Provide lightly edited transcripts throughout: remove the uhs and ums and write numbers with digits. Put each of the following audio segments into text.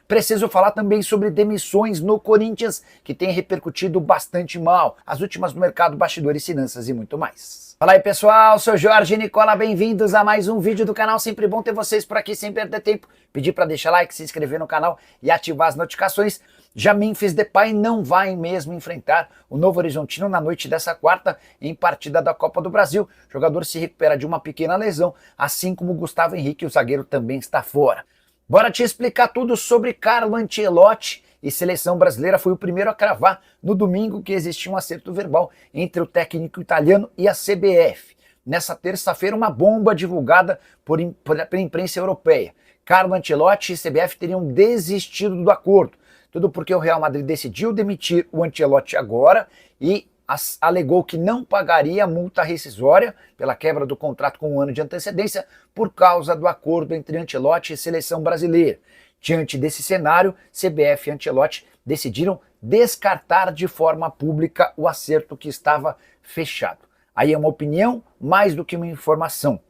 Preciso falar também sobre demissões no Corinthians, que tem repercutido bastante mal, as últimas no mercado, bastidores, finanças e muito mais. Fala aí pessoal, sou Jorge Nicola, bem-vindos a mais um vídeo do canal, sempre bom ter vocês por aqui sem perder tempo. Pedir para deixar like, se inscrever no canal e ativar as notificações. Já Memphis Depay não vai mesmo enfrentar o Novo Horizontino na noite dessa quarta em partida da Copa do Brasil. O jogador se recupera de uma pequena lesão, assim como o Gustavo Henrique, o zagueiro, também está fora. Bora te explicar tudo sobre Carlo Ancelotti e seleção brasileira. Foi o primeiro a cravar no domingo que existia um acerto verbal entre o técnico italiano e a CBF. Nessa terça-feira, uma bomba divulgada pela imprensa europeia. Carlo Ancelotti e CBF teriam desistido do acordo. Tudo porque o Real Madrid decidiu demitir o Ancelotti agora e alegou que não pagaria a multa rescisória pela quebra do contrato com um ano de antecedência por causa do acordo entre Ancelotti e seleção brasileira. Diante desse cenário, CBF e Ancelotti decidiram descartar de forma pública o acerto que estava fechado. Aí é uma opinião mais do que uma informação.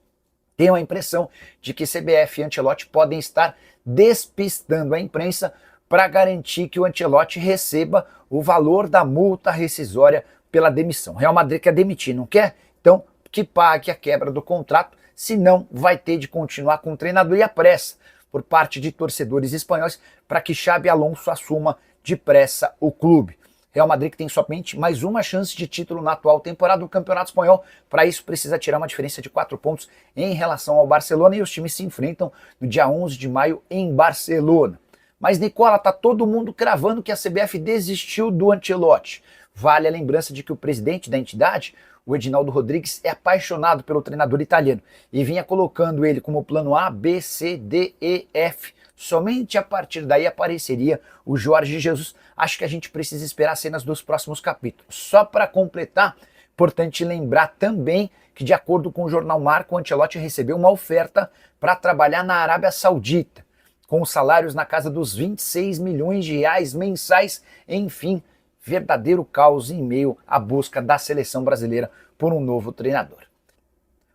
Tenho a impressão de que CBF e Ancelotti podem estar despistando a imprensa para garantir que o Ancelotti receba o valor da multa rescisória pela demissão. Real Madrid quer demitir, não quer? Então que pague a quebra do contrato, senão vai ter de continuar com o treinador, e a pressa por parte de torcedores espanhóis para que Xabi Alonso assuma depressa o clube. Real Madrid que tem somente mais uma chance de título na atual temporada do Campeonato Espanhol. Para isso precisa tirar uma diferença de 4 pontos em relação ao Barcelona, e os times se enfrentam no dia 11 de maio em Barcelona. Mas, Nicola, tá todo mundo cravando que a CBF desistiu do Ancelotti. Vale a lembrança de que o presidente da entidade, o Edinaldo Rodrigues, é apaixonado pelo treinador italiano e vinha colocando ele como plano A, B, C, D, E, F. Somente a partir daí apareceria o Jorge Jesus. Acho que a gente precisa esperar cenas dos próximos capítulos. Só para completar, importante lembrar também que, de acordo com o jornal Marca, o Ancelotti recebeu uma oferta para trabalhar na Arábia Saudita, com salários na casa dos 26 milhões de reais mensais. Enfim, verdadeiro caos em meio à busca da seleção brasileira por um novo treinador.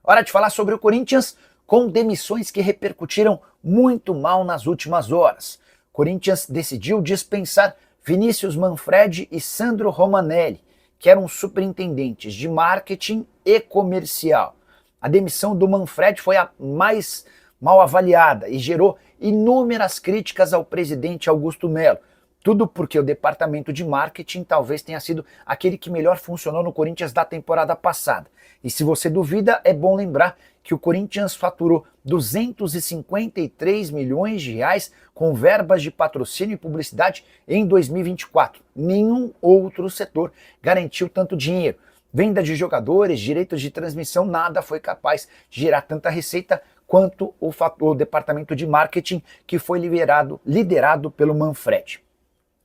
Hora de falar sobre o Corinthians, com demissões que repercutiram muito mal nas últimas horas. Corinthians decidiu dispensar Vinícius Manfredi e Sandro Romanelli, que eram superintendentes de marketing e comercial. A demissão do Manfredi foi a mais mal avaliada e gerou inúmeras críticas ao presidente Augusto Melo. Tudo porque o departamento de marketing talvez tenha sido aquele que melhor funcionou no Corinthians da temporada passada. E se você duvida, é bom lembrar que o Corinthians faturou 253 milhões de reais com verbas de patrocínio e publicidade em 2024. Nenhum outro setor garantiu tanto dinheiro. Venda de jogadores, direitos de transmissão, nada foi capaz de gerar tanta receita quanto o departamento de marketing, que foi liderado pelo Manfredi.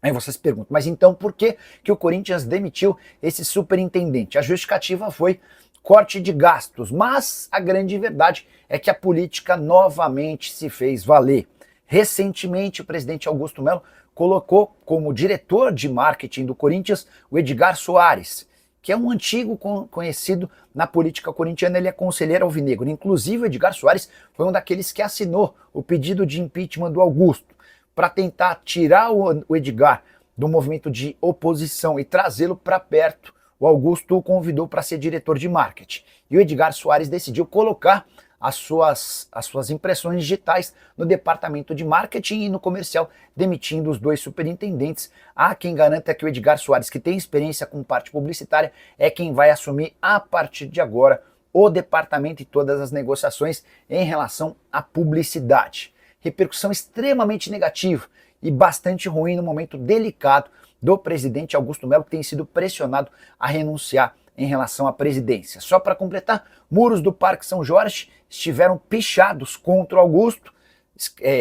Aí vocês perguntam, mas então por que o Corinthians demitiu esse superintendente? A justificativa foi corte de gastos, mas a grande verdade é que a política novamente se fez valer. Recentemente, o presidente Augusto Melo colocou como diretor de marketing do Corinthians o Edgar Soares, que é um antigo conhecido na política corintiana. Ele é conselheiro alvinegro. Inclusive, o Edgar Soares foi um daqueles que assinou o pedido de impeachment do Augusto. Para tentar tirar o Edgar do movimento de oposição e trazê-lo para perto, o Augusto o convidou para ser diretor de marketing. E o Edgar Soares decidiu colocar as suas impressões digitais no departamento de marketing e no comercial, demitindo os dois superintendentes. Há quem garanta que o Edgar Soares, que tem experiência com parte publicitária, é quem vai assumir a partir de agora o departamento e todas as negociações em relação à publicidade. Repercussão extremamente negativa e bastante ruim no momento delicado do presidente Augusto Melo, que tem sido pressionado a renunciar em relação à presidência. Só para completar, muros do Parque São Jorge estiveram pichados contra o Augusto,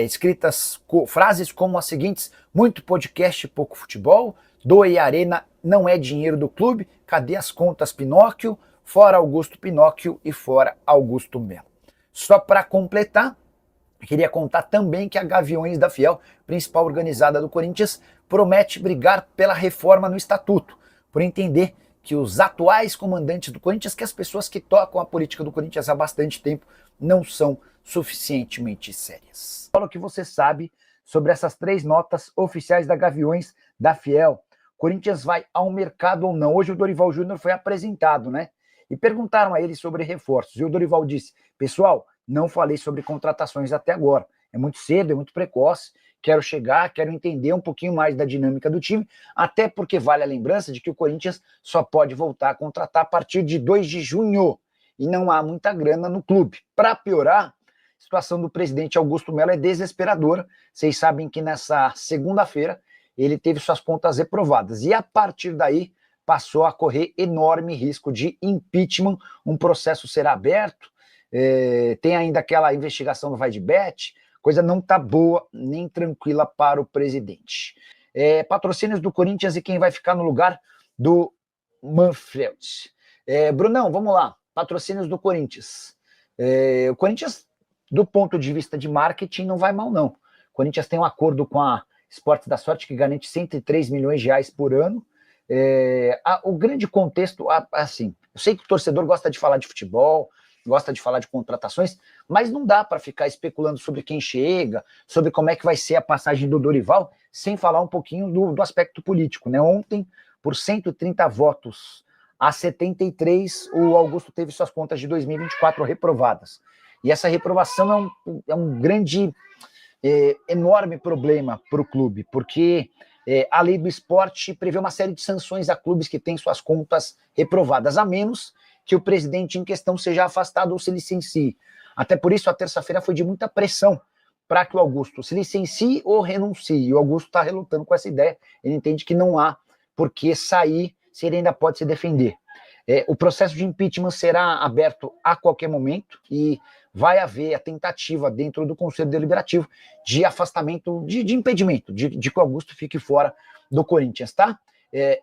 escritas frases como as seguintes: muito podcast, pouco futebol, doe arena, não é dinheiro do clube, cadê as contas Pinóquio, fora Augusto Pinóquio e fora Augusto Melo. Só para completar, queria contar também que a Gaviões da Fiel, principal organizada do Corinthians, promete brigar pela reforma no estatuto, por entender que os atuais comandantes do Corinthians, que as pessoas que tocam a política do Corinthians há bastante tempo, não são suficientemente sérias. Fala o que você sabe sobre essas 3 notas oficiais da Gaviões da Fiel. Corinthians vai ao mercado ou não? Hoje o Dorival Júnior foi apresentado, né? E perguntaram a ele sobre reforços. E o Dorival disse, pessoal, não falei sobre contratações até agora. É muito cedo, é muito precoce. Quero chegar, quero entender um pouquinho mais da dinâmica do time, até porque vale a lembrança de que o Corinthians só pode voltar a contratar a partir de 2 de junho. E não há muita grana no clube. Para piorar, a situação do presidente Augusto Melo é desesperadora. Vocês sabem que nessa segunda-feira ele teve suas contas reprovadas. E a partir daí passou a correr enorme risco de impeachment. Um processo será aberto. Tem ainda aquela investigação do Vai de Bet. Coisa não tá boa nem tranquila para o presidente. Patrocínios do Corinthians e quem vai ficar no lugar do Manfred. Brunão, vamos lá. Patrocínios do Corinthians. O Corinthians, do ponto de vista de marketing, não vai mal, não. O Corinthians tem um acordo com a Esportes da Sorte que garante 103 milhões de reais por ano. O grande contexto, assim, eu sei que o torcedor gosta de falar de futebol, gosta de falar de contratações, mas não dá para ficar especulando sobre quem chega, sobre como é que vai ser a passagem do Dorival, sem falar um pouquinho do aspecto político, né? Ontem, por 130 votos a 73, o Augusto teve suas contas de 2024 reprovadas. E essa reprovação é um grande, enorme problema para o clube, porque a lei do esporte prevê uma série de sanções a clubes que têm suas contas reprovadas, a menos que o presidente em questão seja afastado ou se licencie. Até por isso, a terça-feira foi de muita pressão para que o Augusto se licencie ou renuncie. E o Augusto está relutando com essa ideia. Ele entende que não há por que sair se ele ainda pode se defender. O processo de impeachment será aberto a qualquer momento e vai haver a tentativa dentro do Conselho Deliberativo de afastamento, de impedimento, de que o Augusto fique fora do Corinthians, tá?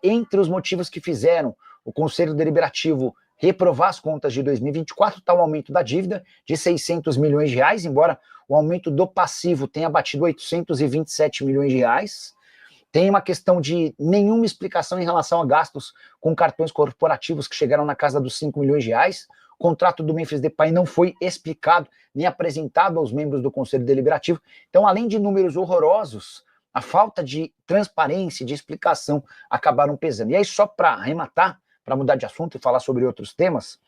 Entre os motivos que fizeram o Conselho Deliberativo reprovar as contas de 2024, está o aumento da dívida de 600 milhões de reais, embora o aumento do passivo tenha batido 827 milhões de reais. Tem uma questão de nenhuma explicação em relação a gastos com cartões corporativos que chegaram na casa dos 5 milhões de reais. O contrato do Memphis Depay não foi explicado nem apresentado aos membros do Conselho Deliberativo. Então, além de números horrorosos, a falta de transparência e de explicação acabaram pesando. E aí, só para arrematar, para mudar de assunto e falar sobre outros temas,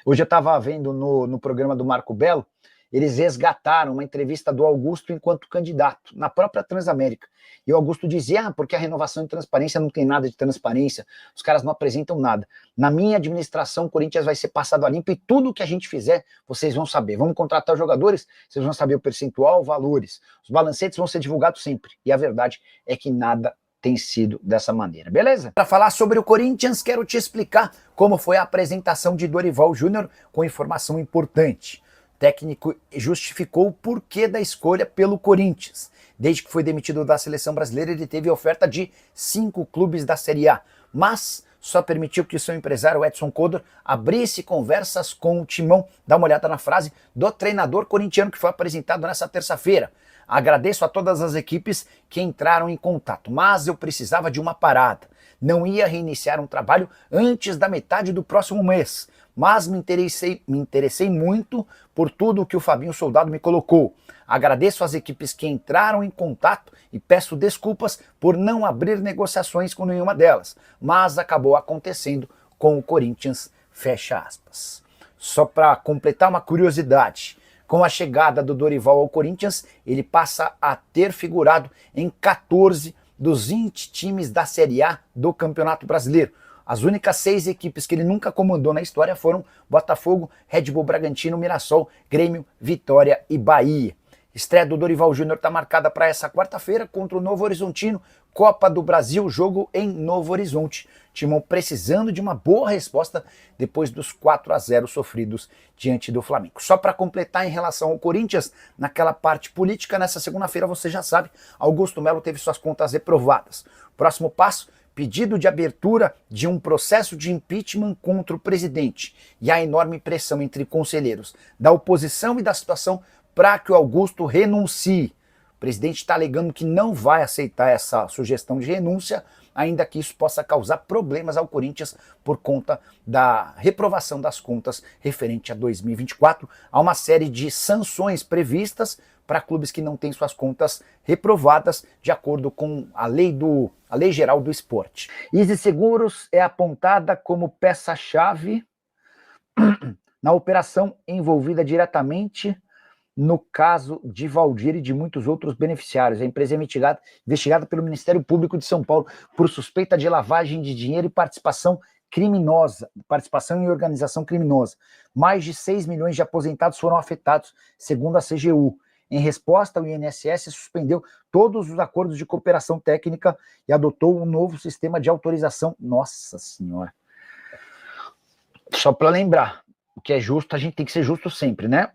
hoje eu estava vendo no programa do Marco Belo, eles resgataram uma entrevista do Augusto enquanto candidato, na própria Transamérica. E o Augusto dizia, porque a renovação de transparência não tem nada de transparência, os caras não apresentam nada. Na minha administração, o Corinthians vai ser passado a limpo e tudo que a gente fizer, vocês vão saber. Vamos contratar os jogadores, vocês vão saber o percentual, valores. Os balancetes vão ser divulgados sempre. E a verdade é que nada tem sido dessa maneira, beleza? Para falar sobre o Corinthians, quero te explicar como foi a apresentação de Dorival Júnior com informação importante. O técnico justificou o porquê da escolha pelo Corinthians. Desde que foi demitido da seleção brasileira, ele teve oferta de 5 clubes da Série A, mas só permitiu que o seu empresário Edson Codor abrisse conversas com o Timão. Dá uma olhada na frase do treinador corintiano que foi apresentado nessa terça-feira. Agradeço a todas as equipes que entraram em contato, mas eu precisava de uma parada. Não ia reiniciar um trabalho antes da metade do próximo mês, mas me interessei muito por tudo que o Fabinho Soldado me colocou. Agradeço às equipes que entraram em contato e peço desculpas por não abrir negociações com nenhuma delas, mas acabou acontecendo com o Corinthians, fecha aspas. Só para completar uma curiosidade, com a chegada do Dorival ao Corinthians, ele passa a ter figurado em 14 dos 20 times da Série A do Campeonato Brasileiro. As únicas 6 equipes que ele nunca comandou na história foram Botafogo, Red Bull Bragantino, Mirassol, Grêmio, Vitória e Bahia. Estreia do Dorival Júnior está marcada para essa quarta-feira contra o Novo Horizontino, Copa do Brasil, jogo em Novo Horizonte. Timão precisando de uma boa resposta depois dos 4-0 sofridos diante do Flamengo. Só para completar em relação ao Corinthians, naquela parte política, nessa segunda-feira você já sabe, Augusto Melo teve suas contas reprovadas. Próximo passo, pedido de abertura de um processo de impeachment contra o presidente e a enorme pressão entre conselheiros da oposição e da situação para que o Augusto renuncie. O presidente está alegando que não vai aceitar essa sugestão de renúncia, ainda que isso possa causar problemas ao Corinthians por conta da reprovação das contas referente a 2024. Há uma série de sanções previstas para clubes que não têm suas contas reprovadas de acordo com a lei geral do esporte. Easy Seguros é apontada como peça-chave na operação envolvida diretamente no caso de Valdir e de muitos outros beneficiários. A empresa é investigada pelo Ministério Público de São Paulo por suspeita de lavagem de dinheiro e participação em organização criminosa. Mais de 6 milhões de aposentados foram afetados, segundo a CGU. Em resposta, o INSS suspendeu todos os acordos de cooperação técnica e adotou um novo sistema de autorização. Nossa Senhora! Só para lembrar, o que é justo, a gente tem que ser justo sempre, né?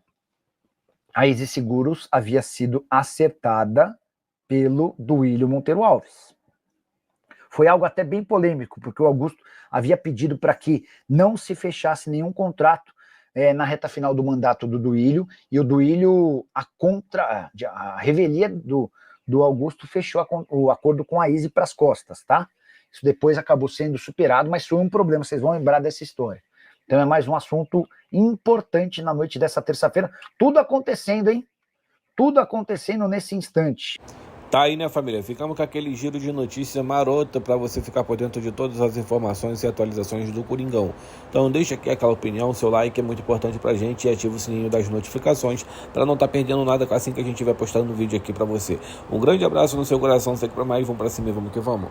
A Easy Seguros havia sido acertada pelo Duílio Monteiro Alves. Foi algo até bem polêmico, porque o Augusto havia pedido para que não se fechasse nenhum contrato na reta final do mandato do Duílio, e o Duílio, a revelia do Augusto, fechou o acordo com a Easy para as costas, tá? Isso depois acabou sendo superado, mas foi um problema, vocês vão lembrar dessa história. Então é mais um assunto importante na noite dessa terça-feira. Tudo acontecendo, hein? Tudo acontecendo nesse instante. Tá aí, né, família? Ficamos com aquele giro de notícia marota para você ficar por dentro de todas as informações e atualizações do Coringão. Então deixa aqui aquela opinião, seu like é muito importante pra gente, e ativa o sininho das notificações para não estar perdendo nada assim que a gente vai postando um vídeo aqui para você. Um grande abraço no seu coração, segue pra mais, vamos pra cima e vamos que vamos.